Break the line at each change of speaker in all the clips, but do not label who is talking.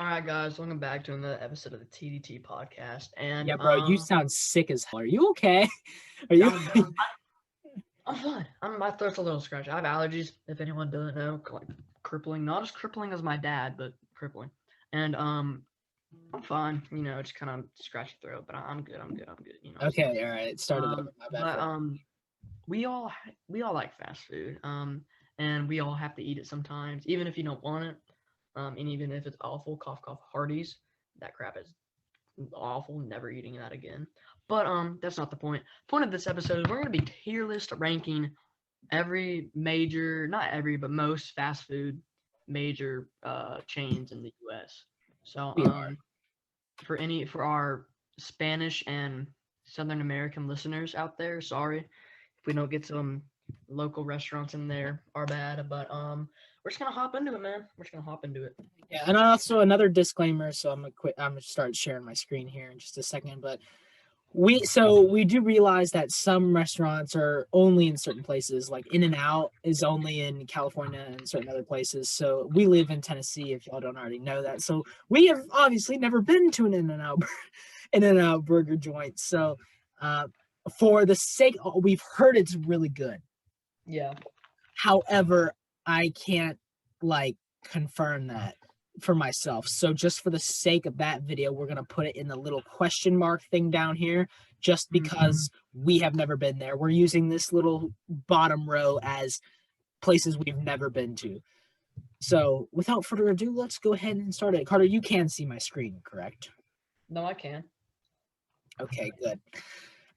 All right, guys, welcome back to another episode of the TDT podcast. And
Yeah, bro, you sound sick as hell. Are you okay? Are you?
I'm fine. My throat's a little scratchy. I have allergies. If anyone doesn't know, like crippling, not as crippling as my dad, but crippling. And I'm fine. You know, just kind of scratchy throat, but I'm good. I'm good. You know.
Okay, all right. It started over. My bad.
But we all like fast food. And we all have to eat it sometimes, even if you don't want it. And even if it's awful, cough cough Hardee's, that crap is awful. Never eating that again. But that's not the point. Point of this episode is we're gonna be tier list ranking every major, not every, but most fast food major chains in the U.S. So for our Spanish and Southern American listeners out there, sorry if we don't get some local restaurants in there, our bad. But we're just gonna hop into it, man. We're just gonna hop into it.
Yeah, and also another disclaimer. So I'm gonna start sharing my screen here in just a second. But we do realize that some restaurants are only in certain places. Like In-N-Out is only in California and certain other places. So we live in Tennessee. If y'all don't already know that, so we have obviously never been to an In-N-Out burger joint. So for the sake, we've heard it's really good.
Yeah.
However, I can't confirm that for myself. So just for the sake of that video, we're going to put it in the little question mark thing down here, just because we have never been there. We're using this little bottom row as places we've never been to. So without further ado, let's go ahead and start it. Carter, you can see my screen, correct?
No, I can.
Okay, good.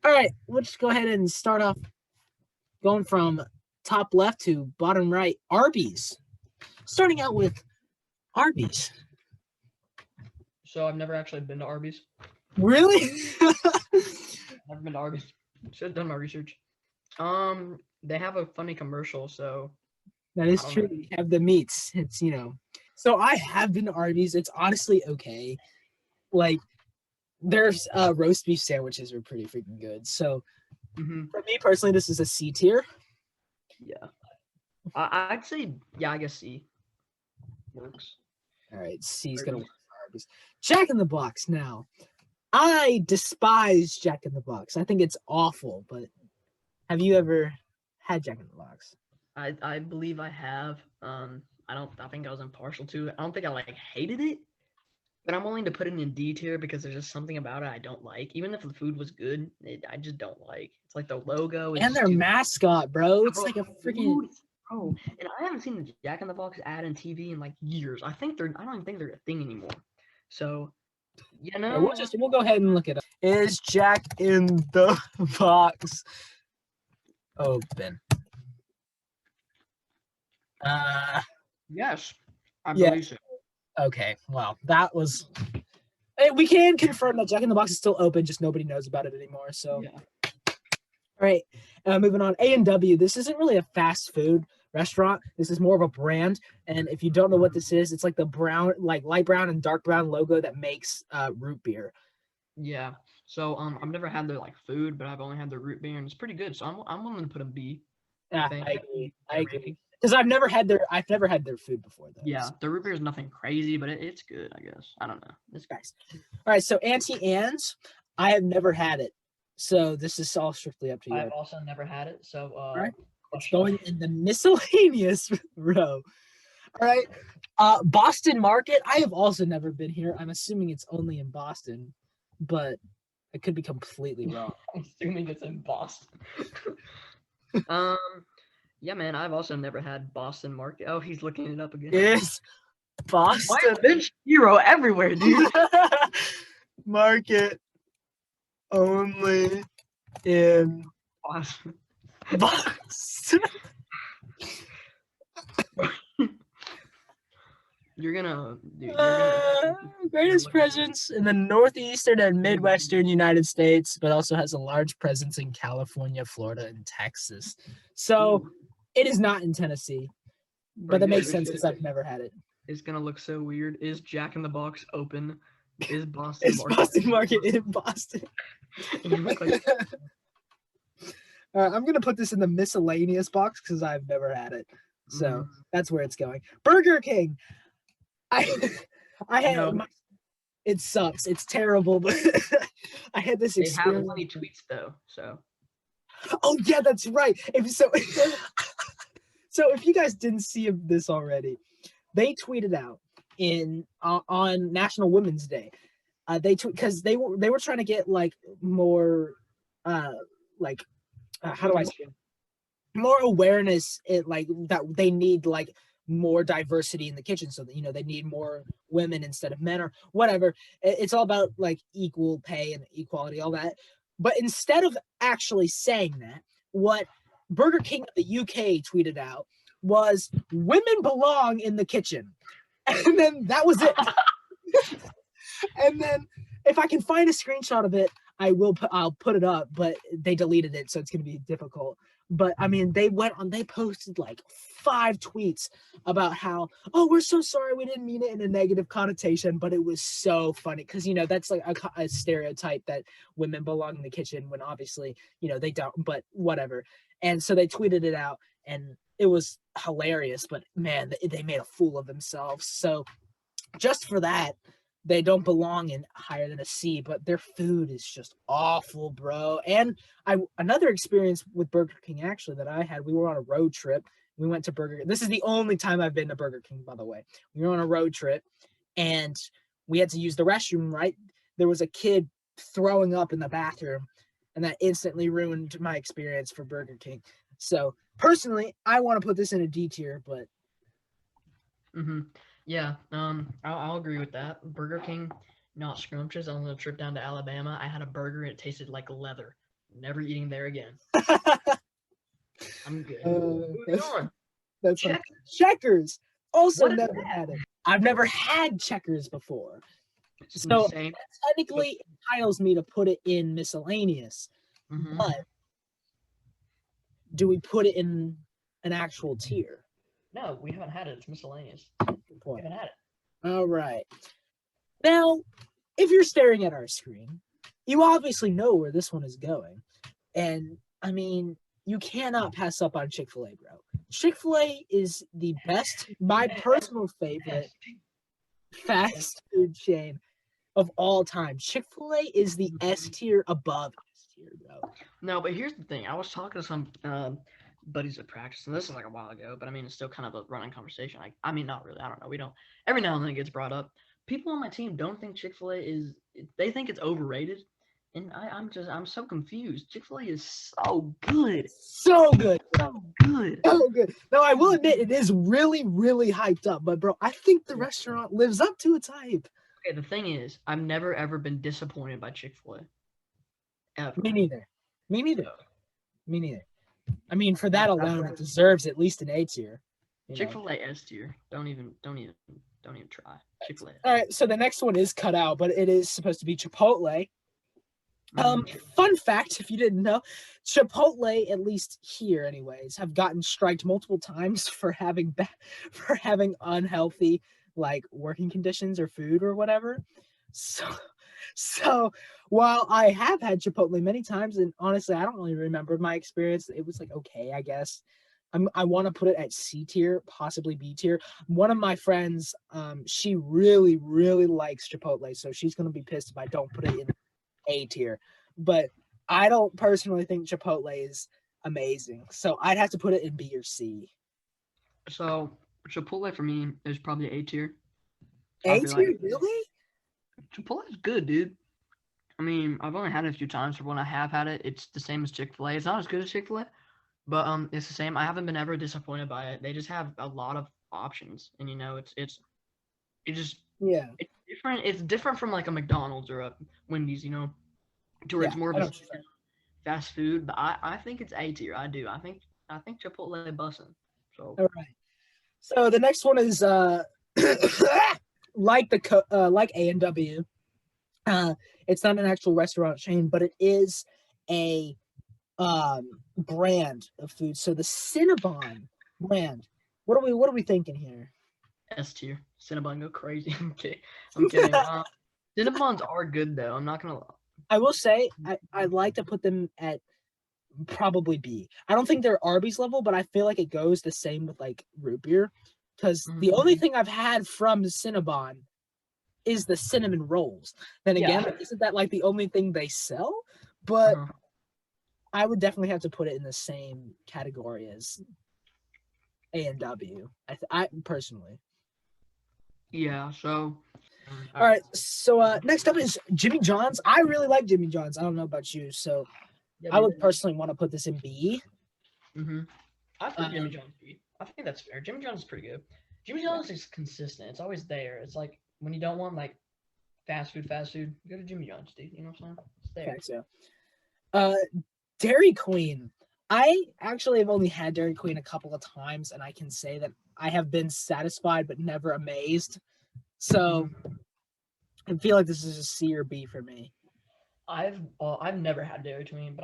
All right, let's go ahead and start off going from top left to bottom right. Arby's. Starting out with Arby's.
So I've never actually been to Arby's.
Really?
Never been to Arby's. Should have done my research. They have a funny commercial, so
that is true. They have the meats. It's So I have been to Arby's. It's honestly okay. Like there's roast beef sandwiches are pretty freaking good. So for me personally, this is a C tier.
Yeah. I'd say I guess C works.
All right, C's gonna work for Arby's. Jack in the Box now. I despise Jack in the Box. I think it's awful, but have you ever had Jack in the Box?
I believe I have. I think I was impartial to it. I don't think I hated it, but I'm willing to put it in D tier because there's just something about it I don't like. Even if the food was good, I just don't like. It's like the logo
and their mascot, bro. It's like a freaking
and I haven't seen the Jack in the Box ad on TV in years. I don't even think they're a thing anymore. So,
we'll go ahead and look it up. Is Jack in the Box open?
Yes, I believe so.
Okay, well, that was. We can confirm that Jack in the Box is still open, just nobody knows about it anymore. So,
yeah.
All right, moving on. A&W. This isn't really a fast food restaurant. This is more of a brand. And if you don't know what this is, it's like the brown, light brown and dark brown logo that makes root beer.
Yeah. So I've never had their food, but I've only had their root beer, and it's pretty good. So I'm willing to put a B.
Yeah, I agree. Because I've never had their food before though.
Yeah, the root beer is nothing crazy, but it's good, I guess. I don't know. It's
nice. All right, so Auntie Anne's, I have never had it. So this is all strictly up to you.
I've also never had it. So
all right. It's going in the miscellaneous row. All right. Boston Market. I have also never been here. I'm assuming it's only in Boston, but I could be completely wrong.
I'm assuming it's in Boston. Yeah, man. I've also never had Boston Market. Oh, he's looking it up again.
Yes. Boston.
Why is bench hero everywhere, dude?
Market only in
Boston. You're gonna
greatest presence in the northeastern and midwestern United States, but also has a large presence in California, Florida, and Texas. So it is not in Tennessee, but that makes sense because I've never had it.
It's gonna look so weird. Is Jack in the Box open? Is Boston
Boston Market in Boston? I'm gonna put this in the miscellaneous box because I've never had it, so that's where it's going. Burger King. I
You
had
know,
it sucks. It's terrible, but I had this
they have
experience.
funny tweets though, so
Oh yeah, that's right. If so, so if you guys didn't see this already, they tweeted out on National Women's Day. They because they were trying to get like more, uh, like how do I say it? More awareness, like that they need like more diversity in the kitchen, so that they need more women instead of men or whatever. It's all about like equal pay and equality, all that. But instead of actually saying that, what Burger King of the UK tweeted out was women belong in the kitchen. And then that was it. And then if I can find a screenshot of it, I'll put it up, but they deleted it, so it's gonna be difficult. But I mean, they posted like 5 tweets about how, oh, we're so sorry, we didn't mean it in a negative connotation, but it was so funny because that's like a stereotype that women belong in the kitchen when obviously they don't, but whatever. And so they tweeted it out, and it was hilarious. But man, they made a fool of themselves. So just for that, they don't belong in higher than a C, but their food is just awful, bro. And another experience with Burger King actually that I had, we were on a road trip. We went to Burger King. This is the only time I've been to Burger King, by the way. We were on a road trip and we had to use the restroom, right? There was a kid throwing up in the bathroom, and that instantly ruined my experience for Burger King. So personally, I want to put this in a D tier, but
yeah, I'll agree with that. Burger King, not scrumptious. On the trip down to Alabama, I had a burger and it tasted like leather. Never eating there again. I'm good. Moving on.
That's
Check.
Checkers. Also
What is
never had it. I've never had Checkers before. So
Same.
that technically entitles me to put it in miscellaneous. But do we put it in an actual tier?
No, we haven't had it. It's miscellaneous. We haven't had it.
All right. Now, if you're staring at our screen, you obviously know where this one is going. And I mean, you cannot pass up on Chick-fil-A, bro. Chick-fil-A is the best, my personal favorite fast food chain of all time. Chick-fil-A is the S tier above S tier, bro.
No, but here's the thing. I was talking to some buddies at practice, and this is like a while ago, but I mean, it's still kind of a running conversation. I mean, not really. I don't know. We don't. Every now and then it gets brought up. People on my team don't think Chick-fil-A is. They think it's overrated, and I'm so confused. Chick-fil-A is so good.
So good.
So good.
So good. No, I will admit it is really, really hyped up. But bro, I think the restaurant lives up to its hype.
Okay, the thing is, I've never ever been disappointed by Chick-fil-A. Ever.
Me neither. Me neither. Me neither. I mean, for that alone, it deserves at least an A tier.
Chick-fil-A S tier. Don't even try. Chick-fil-A.
All right, so the next one is cut out, but it is supposed to be Chipotle. Fun fact, if you didn't know, Chipotle, at least here anyways, have gotten striked multiple times for having unhealthy like working conditions or food or whatever. So while I have had Chipotle many times, and honestly, I don't really remember my experience. It was like okay, I guess. I want to put it at C tier, possibly B tier. One of my friends, she really, really likes Chipotle, so she's gonna be pissed if I don't put it in A tier. But I don't personally think Chipotle is amazing, so I'd have to put it in B or C.
So Chipotle for me is probably A tier.
A tier, really?
Chipotle is good, dude. I mean, I've only had it a few times. For when I have had it, it's the same as Chick-fil-A. It's not as good as Chick-fil-A, but it's the same. I haven't been ever disappointed by it. They just have a lot of options, and it's just
Yeah.
It's different. It's different from like a McDonald's or a Wendy's, to where it's more of a fast food. But I think it's A tier. I do. I think Chipotle bussin'. So
all right. So the next one is like A&W. It's not an actual restaurant chain, but it is a brand of food. So the Cinnabon brand. What are we thinking here?
S tier. Cinnabon go crazy. I'm kidding. Cinnabons are good though. I'm not gonna lie.
I will say I like to put them at probably B. I don't think they're Arby's level, but I feel like it goes the same with like root beer. Because the only thing I've had from Cinnabon is the cinnamon rolls. Then again,
Yeah.
isn't that like the only thing they sell? But
Uh-huh.
I would definitely have to put it in the same category as A&W. I personally.
Yeah. So.
All right. So next up is Jimmy John's. I really like Jimmy John's. I don't know about you. So
Yeah,
I
dude.
would personally want to put this in B.
Mm-hmm. I put Jimmy
Um,
John's B. I think that's fair. Jimmy John's is pretty good. Jimmy John's is consistent. It's always there. It's like when you don't want like fast food, go to Jimmy John's, dude. You know what I'm saying? It's there.
okay, so Dairy Queen. I actually have only had Dairy Queen a couple of times, and I can say that I have been satisfied but never amazed. So I feel like this is a C or B for me.
I've never had Dairy Queen, but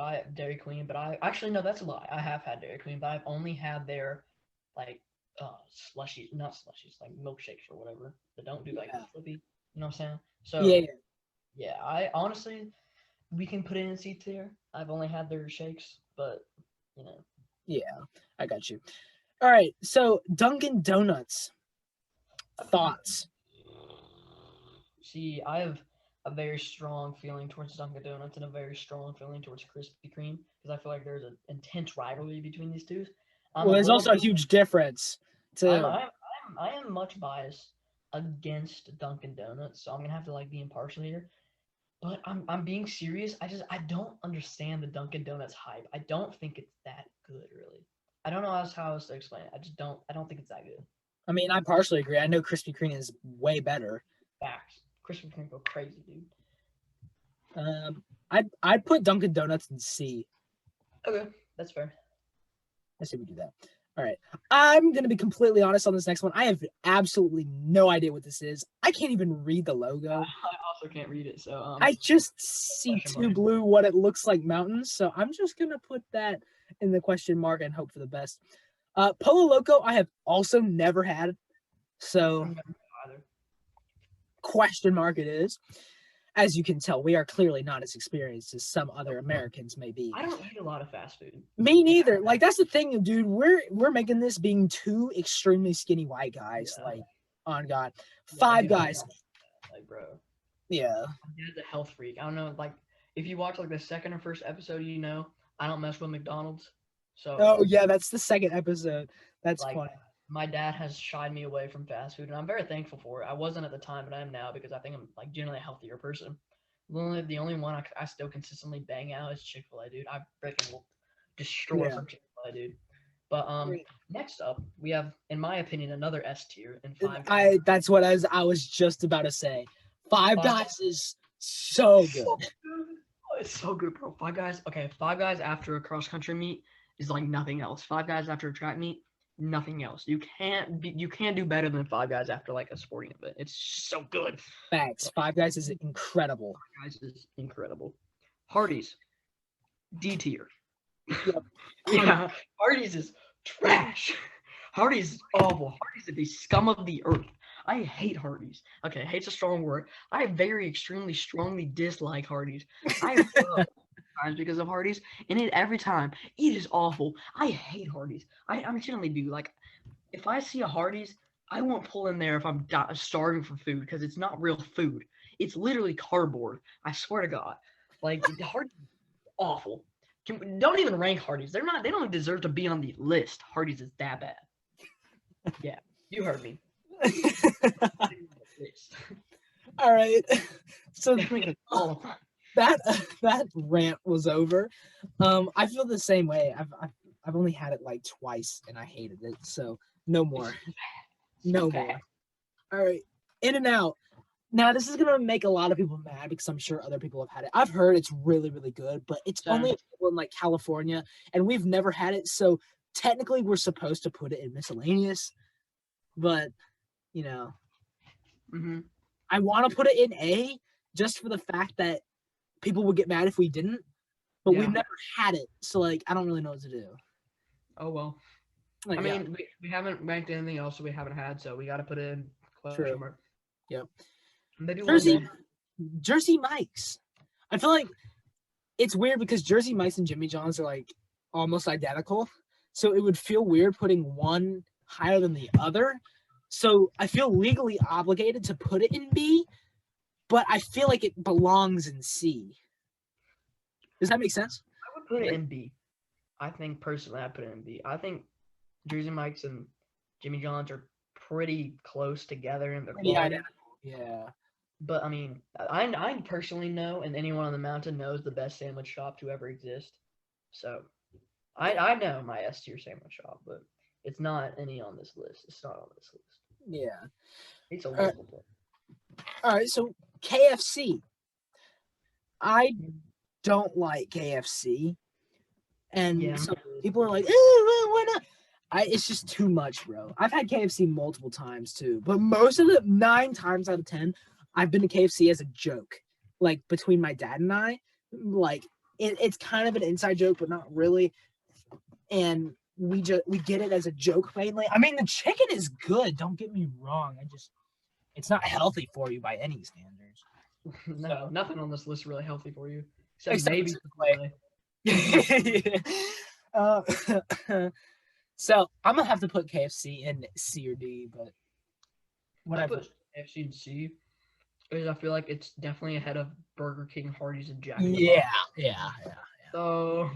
I actually no, that's a lie. I have had Dairy Queen, but I've only had their like slushies, not slushies, like milkshakes or whatever. That don't do like
Yeah.
the flippy. You know what I'm saying?
Yeah,
So yeah, I honestly we can put it in C tier. I've only had their shakes, but you know.
yeah, I got you. All right, so Dunkin' Donuts. Thoughts?
See, I have a very strong feeling towards Dunkin' Donuts and a very strong feeling towards Krispy Kreme because I feel like there's an intense rivalry between these two. I'm
Well,
a
there's
little
also a
bit.
huge difference
I'm
too.
I'm I am much biased against Dunkin' Donuts, so I'm gonna have to like be impartial here. But I'm being serious. I don't understand the Dunkin' Donuts hype. I don't think it's that good, really. I don't know how else to explain it. I don't think it's that good.
I mean, I partially agree. I know Krispy Kreme is way better.
Facts. Krispy Kreme go crazy, dude.
I'd put Dunkin' Donuts in C.
Okay, that's fair.
I say we do that. All right. I'm gonna be completely honest on this next one. I have absolutely no idea what this is. I can't even read the logo.
I also can't read it, so
I just see two blue, what it looks like mountains. So I'm just gonna put that in the question mark and hope for the best. Polo Loco, I have also never had. So
either.
question mark it is. As you can tell, we are clearly not as experienced as some other Americans may be.
I don't eat a lot of fast food.
Me neither. Like that's the thing, dude. We're making this being two extremely skinny white guys.
Yeah.
Like, on God,
Yeah,
Five
dude,
Guys.
Like, bro,
Yeah.
my dad's a health freak. I don't know, like, if you watch like the second or first episode, you know, I don't mess with McDonald's. So.
Oh yeah, that's the second episode. That's
like,
funny.
My dad has shied me away from fast food, and I'm very thankful for it. I wasn't at the time, but I am now because I think I'm like generally a healthier person. The only one I still consistently bang out is Chick-fil-A, dude. I freaking will destroy some Chick-fil-A, dude. But next up we have, in my opinion, another S tier in Five Guys.
That's what I was just about to say. Five Guys is so good.
Oh, it's so good, bro. Five Guys. Okay, Five Guys after a cross country meet is like nothing else. Five Guys after a track meet, nothing else. You can't do better than Five Guys after like a sporting event. It's so good.
Facts. Five Guys is incredible.
Five Guys is incredible. Hardee's, D tier.
Yep.
Yeah, Hardee's is trash. Hardee's is awful. Hardee's is the scum of the earth. I hate Hardee's. Okay, hate's a strong word. I very extremely strongly dislike Hardee's. I love times because of Hardee's, and every time it is awful. I hate Hardee's. I generally do. Like, if I see a Hardee's, I won't pull in there if I'm starving for food because it's not real food. It's literally cardboard. I swear to God. Like, Hardee's is awful. Don't even rank Hardee's. They don't deserve to be on the list. Hardee's is that bad. Yeah, you heard me.
All right. So that rant was over. I feel the same way. I've only had it like twice and I hated it. So no more. No more. All right. In-N-Out. Now this is gonna make a lot of people mad because I'm sure other people have had it. I've heard it's really, really good, but it's only available in like California, and we've never had it. So technically, we're supposed to put it in miscellaneous, but you know, I want to put it in A just for the fact that people would get mad if we didn't. But we've never had it, so like I don't really know what to do.
Oh well. Like, I mean, we haven't ranked anything else that we haven't had, so we got to put it in question mark.
Yep.
Jersey
Mike's. I feel like it's weird because Jersey Mike's and Jimmy John's are like almost identical. So it would feel weird putting one higher than the other. So I feel legally obligated to put it in B, but I feel like it belongs in C. Does that make sense?
I would put it in B. I think personally, I'd put it in B. I think Jersey Mike's and Jimmy John's are pretty close together in the
Pretty
quality.
identical. Yeah.
But I mean, I personally know, and anyone on the mountain knows the best sandwich shop to ever exist. So I know my S tier sandwich shop, but it's not any on this list. It's not on this list.
Yeah.
It's a local place.
All right. So KFC. I don't like KFC, and so people are like, why not? It's just too much, bro. I've had KFC multiple times too, but most of the 9 times out of 10, I've been to KFC as a joke. Like between my dad and I, like it's kind of an inside joke, but not really. And we get it as a joke mainly. I mean, the chicken is good. Don't get me wrong. It's not healthy for you by any standards.
No, nothing on this list is really healthy for you, except maybe
Chipotle. So I'm gonna have to put KFC in C or D, but whatever.
I put KFC in C because I feel like it's definitely ahead of Burger King, Hardee's, and Jack in the Box.
Yeah.
So,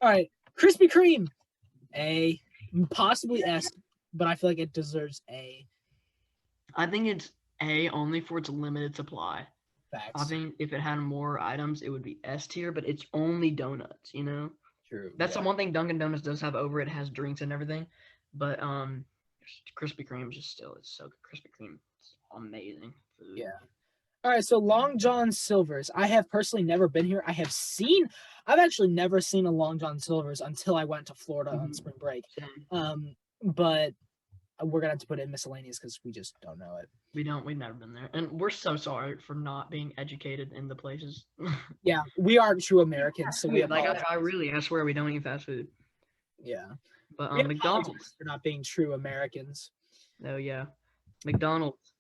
all right, Krispy Kreme, A, possibly S, but I feel like it deserves A.
I think it's A only for its limited supply.
Facts.
I think if it had more items, it would be S tier, but it's only donuts, you know?
True.
That's the one thing Dunkin' Donuts does have over it. It has drinks and everything. But Krispy Kreme is just still, it's so good. Krispy Kreme is amazing food.
Yeah. All right, so Long John Silver's. I have personally never been here. I've actually never seen a Long John Silver's until I went to Florida on spring break. But we're gonna have to put it in miscellaneous because we just don't know it.
We've never been there. And we're so sorry for not being educated in the places.
Yeah, we are true Americans, so we have
I swear we don't eat fast food.
Yeah.
But McDonald's
for not being true Americans.
Oh yeah. McDonald's.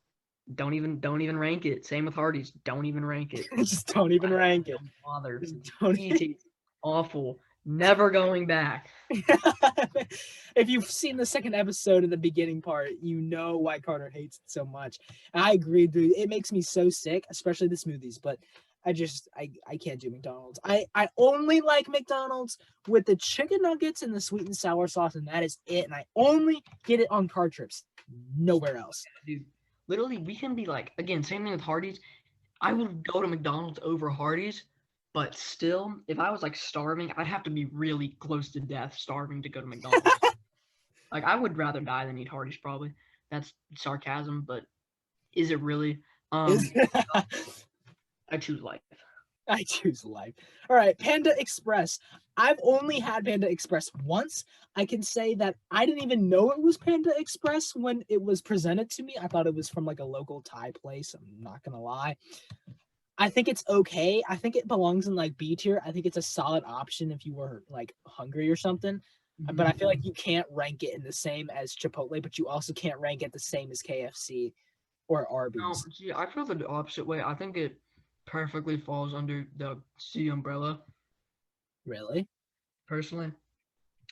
Don't even rank it. Same with Hardee's. Don't even rank it.
Just don't even rank it.
Don't bother. It's awful. Never going back.
If you've seen the second episode of the beginning part, you know why Carter hates it so much. And I agree, dude. It makes me so sick, especially the smoothies. But I can't do McDonald's. I only like McDonald's with the chicken nuggets and the sweet and sour sauce, and that is it. And I only get it on car trips. Nowhere else.
Dude, literally, we can be like, again, same thing with Hardee's. I would go to McDonald's over Hardee's. But still, if I was like starving, I'd have to be really close to death starving to go to McDonald's. Like, I would rather die than eat Hardee's probably. That's sarcasm, but is it really? I choose life.
I choose life. All right, Panda Express. I've only had Panda Express once. I can say that I didn't even know it was Panda Express when it was presented to me. I thought it was from like a local Thai place. I'm not going to lie. I think it's okay. I think it belongs in like B tier. I think it's a solid option if you were like hungry or something. Mm-hmm. But I feel like you can't rank it in the same as Chipotle, but you also can't rank it the same as KFC or Arby's.
No, see, I feel the opposite way. I think it perfectly falls under the C umbrella.
Really?
Personally.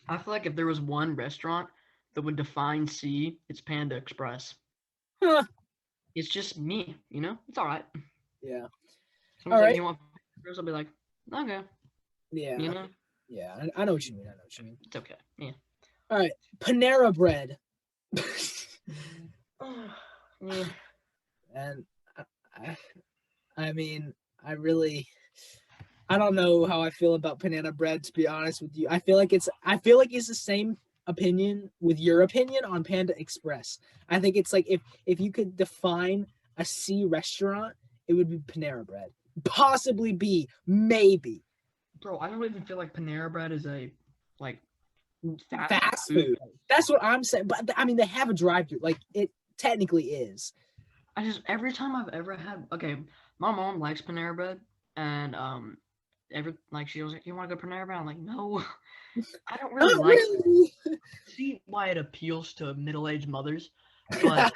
I feel like if there was one restaurant that would define C, it's Panda Express.
Huh.
It's just me, you know? It's all right.
Yeah.
Someone's like, you want Express? I'll be like, okay.
Yeah.
You know?
Yeah, I know what you mean.
It's okay. Yeah.
All right. Panera Bread.
Yeah.
And I mean, I don't know how I feel about Panera Bread, to be honest with you. I feel like it's the same opinion with your opinion on Panda Express. I think it's like if you could define a C restaurant, it would be Panera Bread. Possibly B, maybe.
Bro, I don't even feel like Panera Bread is a like
fast food. That's what I'm saying. But I mean, they have a drive-thru. Like it technically is.
Every time I've ever had, okay, my mom likes Panera Bread, and she was like, "You want to go Panera Bread?" I'm like, "No, I don't really like it." See why it appeals to middle-aged mothers, but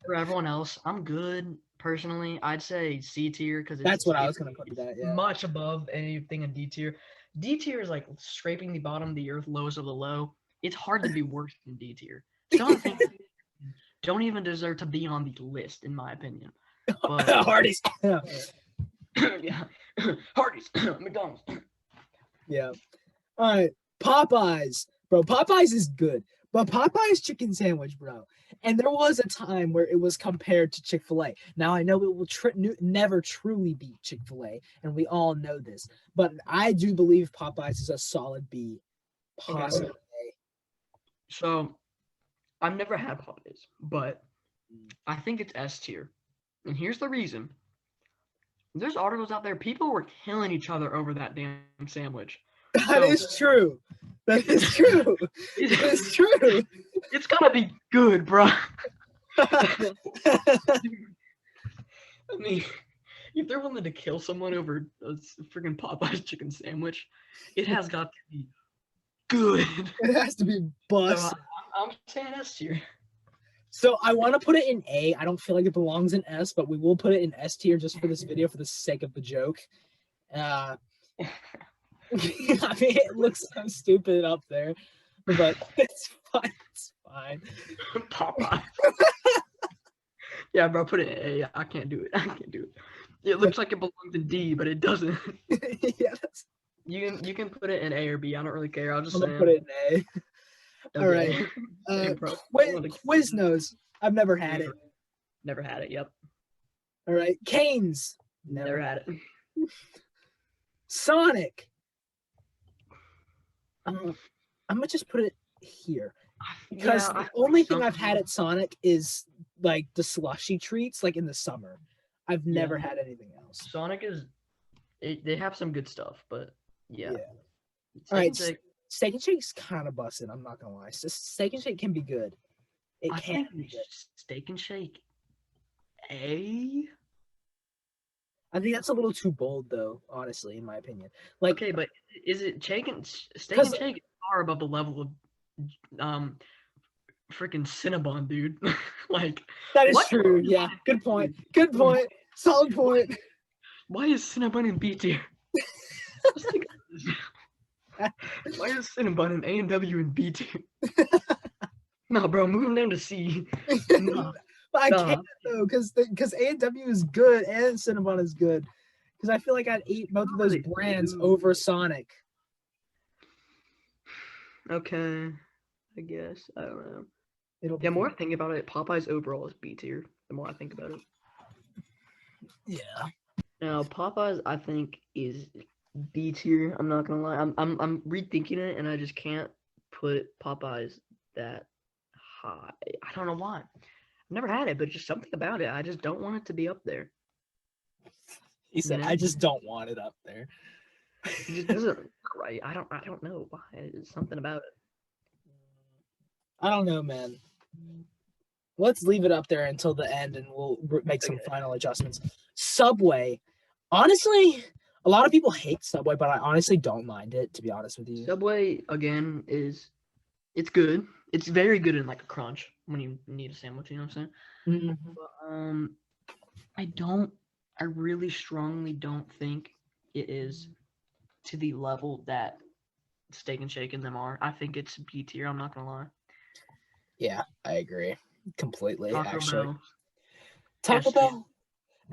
for everyone else, I'm good. Personally, I'd say C tier because
that's what I was gonna put that. Yeah,
much above anything in D tier. D tier is like scraping the bottom of the earth, lowest of the low. It's hard to be worse than D tier. Some things don't even deserve to be on the list, in my opinion. But
Hardee's.
yeah, Hardee's, McDonald's.
Yeah. All right. Popeyes. Bro, Popeyes is good. But Popeyes chicken sandwich, bro. And there was a time where it was compared to Chick-fil-A. Now, I know it will never truly beat Chick-fil-A, and we all know this. But I do believe Popeyes is a solid B. Possibly.
Okay. So, I've never had Popeyes, but I think it's S tier. And here's the reason. There's articles out there, people were killing each other over that damn sandwich.
That is true. That is true. That is true.
It's gotta be good, bro. I mean, if they're willing to kill someone over a freaking Popeyes chicken sandwich, it has got to be good.
It has to be bust.
So I'm saying S tier.
So I want to put it in A. I don't feel like it belongs in S, but we will put it in S tier just for this video for the sake of the joke. I mean, it looks so stupid up there, but it's fine. It's fine.
Popeye. Yeah, bro, put it in A. I can't do it. I can't do it. It looks like it belongs in D, but it doesn't.
Yeah,
You can put it in A or B. I don't really care. I'll just
I'm
say
gonna put it in A. All
okay.
right.
Bro,
Quiznos. I've never had it.
Never had it. Yep.
All right. Canes.
Never had it.
Sonic. I'm gonna just put it here because the only thing I've had at Sonic is like the slushy treats, like in the summer. I've never had anything else.
Sonic they have some good stuff, but yeah.
All right, Steak and Shake's kind of busted. I'm not gonna lie. Steak and Shake can be good.
I think Steak and Shake A.
I think that's a little too bold, though. Honestly, in my opinion. Like,
okay, but is it Steak and Shake is far above the level of freaking Cinnabon, dude? Like
that is true. Yeah, good point. Good point. Solid point.
Why is Cinnabon in B tier? Why is Cinnabon in A and W and B tier? No, bro, move them down to C. No.
But I can't though, because A and W is good and Cinnabon is good. Because I feel like I'd eat both of those brands over Sonic.
Okay, I guess I don't know.
The
more I think about it, Popeyes overall is B tier. The more I think about it.
Yeah.
Now Popeyes, I think, is B tier. I'm not gonna lie. I'm rethinking it, and I just can't put Popeyes that high. I don't know why. I've never had it, but just something about it. I just don't want it to be up there.
He said, "I just don't want it up there."
It just doesn't look right. I don't know why. It's something about it.
I don't know, man. Let's leave it up there until the end, and we'll make some final adjustments. Subway, honestly, a lot of people hate Subway, but I honestly don't mind it. To be honest with you,
Subway again it's good. It's very good in like a crunch when you need a sandwich. You know what I'm saying?
Mm-hmm.
But I really strongly don't think it is to the level that Steak and Shake and them are. I think it's B tier. I'm not gonna lie.
Yeah, I agree completely.
Taco Bell.
Taco Bell.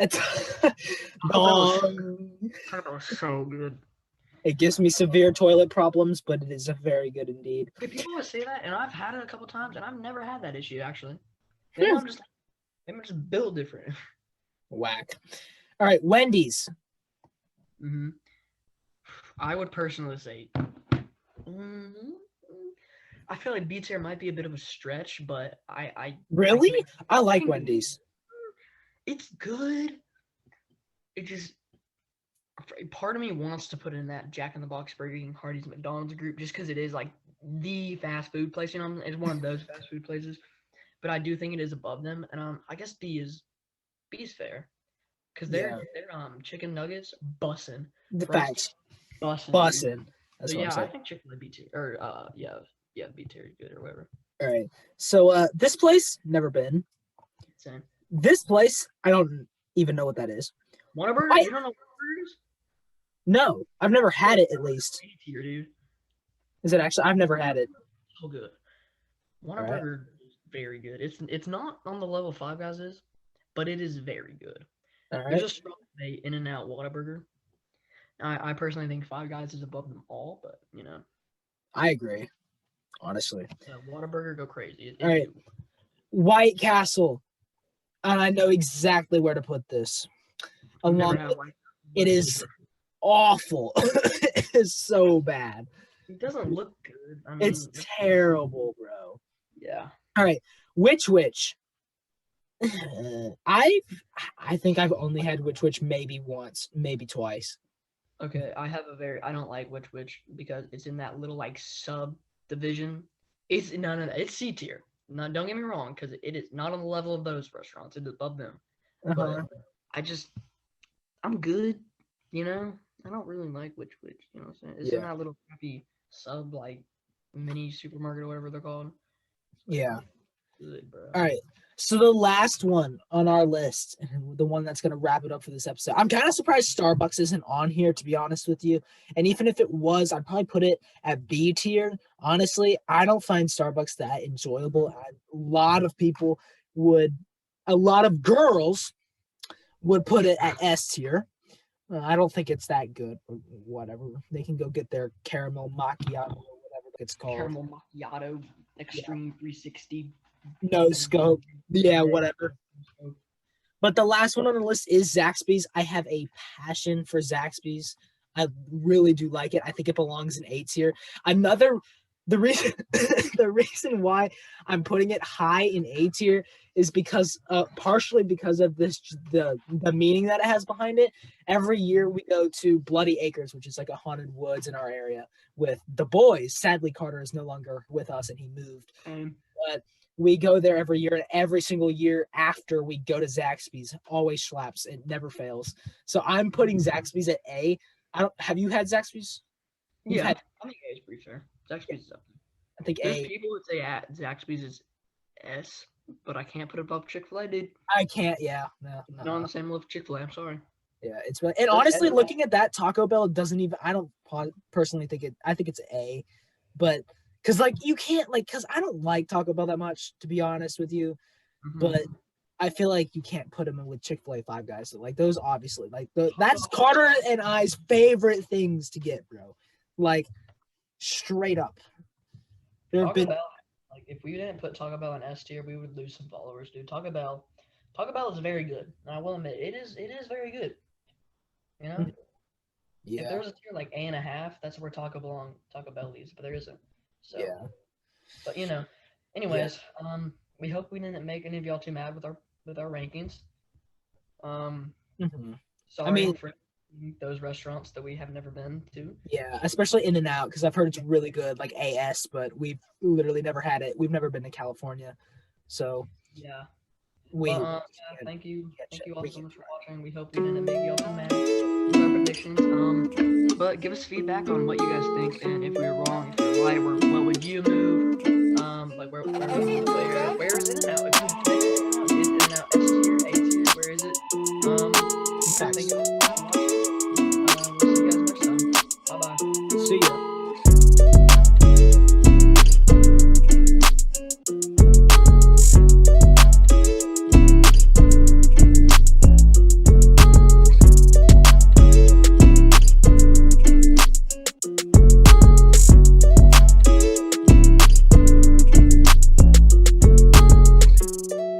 Taco Bell is so good.
It gives me severe toilet problems, but it is very good indeed.
People always say that, and I've had it a couple times, and I've never had that issue actually. Maybe I'm just built different.
Whack. All right, Wendy's.
Mm-hmm. I would personally say. I feel like B tier might be a bit of a stretch, but I
really I like Wendy's.
It's good. It just part of me wants to put in that Jack in the Box, Burger King, Hardee's, McDonald's group just because it is like the fast food place. You know, it's one of those fast food places. But I do think it is above them, and I guess B is fair because their chicken nuggets bussin'.
The facts.
Bussin'.
That's
so,
what I'm saying.
I think Chick-fil-A B tier or B tier is good or whatever.
All right. So this place never been.
Same.
This place I don't even know what that is.
Whataburger? You don't know Whataburger is?
No, I've never had it. At least.
B tier, dude.
Is it actually? I've never had it.
So good. Whataburger is very good. It's not on the level Five Guys is, but it is very good.
All
There's
right.
a strong debate In-N-Out Whataburger. I personally think Five Guys is above them all, but
I agree, honestly.
Whataburger go crazy.
All right. White Castle. And I know exactly where to put this.
I've never
Along
had
with,
White Castle,
it
but
is awful. It is so bad.
it doesn't look good. I
It's
mean,
terrible, bro.
yeah.
All right. Which? I think I've only had which maybe once, maybe twice.
Okay, I don't like which because it's in that little like subdivision. It's no, it's C tier. No, don't get me wrong, because it is not on the level of those restaurants. It's above them.
Uh-huh.
But I'm good, you know. I don't really like which, you know what I'm saying? It's in
Yeah.
that little crappy sub like mini supermarket or whatever they're called.
Yeah.
Good, bro.
All right. So the last one on our list, the one that's going to wrap it up for this episode. I'm kind of surprised Starbucks isn't on here, to be honest with you. And even if it was, I'd probably put it at B tier. Honestly, I don't find Starbucks that enjoyable. A lot of girls would put it at S tier. I don't think it's that good, but whatever. They can go get their caramel macchiato or whatever it's called.
Caramel macchiato, extreme 360.
No scope. Yeah, whatever. But the last one on the list is Zaxby's. I have a passion for Zaxby's. I really do like it. I think it belongs in A tier. The reason why I'm putting it high in A tier is because partially because of the meaning that it has behind it. Every year we go to Bloody Acres, which is like a haunted woods in our area, with the boys. Sadly, Carter is no longer with us and he moved. But we go there every year, and every single year after we go to Zaxby's, always slaps. It never fails. So I'm putting Zaxby's at A. Have you had Zaxby's?
I think A is pretty fair. Zaxby's is up.
I think
There's
A.
people that say Zaxby's is S, but I can't put it above Chick-fil-A, dude.
I can't. Yeah, no.
Not on the same level of Chick-fil-A. I'm sorry.
Yeah, and honestly, looking at that, Taco Bell doesn't even. I don't personally think it. I think it's A, but because you can't because I don't like Taco Bell that much, to be honest with you.
Mm-hmm.
But I feel like you can't put them in with Chick-fil-A, Five Guys. So those obviously that's Carter and I's favorite things to get, bro. Straight up.
Taco Bell, if we didn't put Taco Bell in S tier, we would lose some followers, dude. Taco Bell is very good. And I will admit, it is very good. You know?
Yeah.
If there was a tier like A.5, that's where Taco Bell leaves, but there isn't. So
yeah.
But anyways, we hope we didn't make any of y'all too mad with our rankings. Sorry for those restaurants that we have never been to.
Yeah, especially In-N-Out, because I've heard it's really good, like AS, but we've literally never had it. We've never been to California, so
yeah.
But,
thank you all so much for watching. We hope we didn't make y'all too mad with our predictions. But give us feedback on what you guys think, and if we were wrong, if we were right, what would you move? Where is In-N-Out?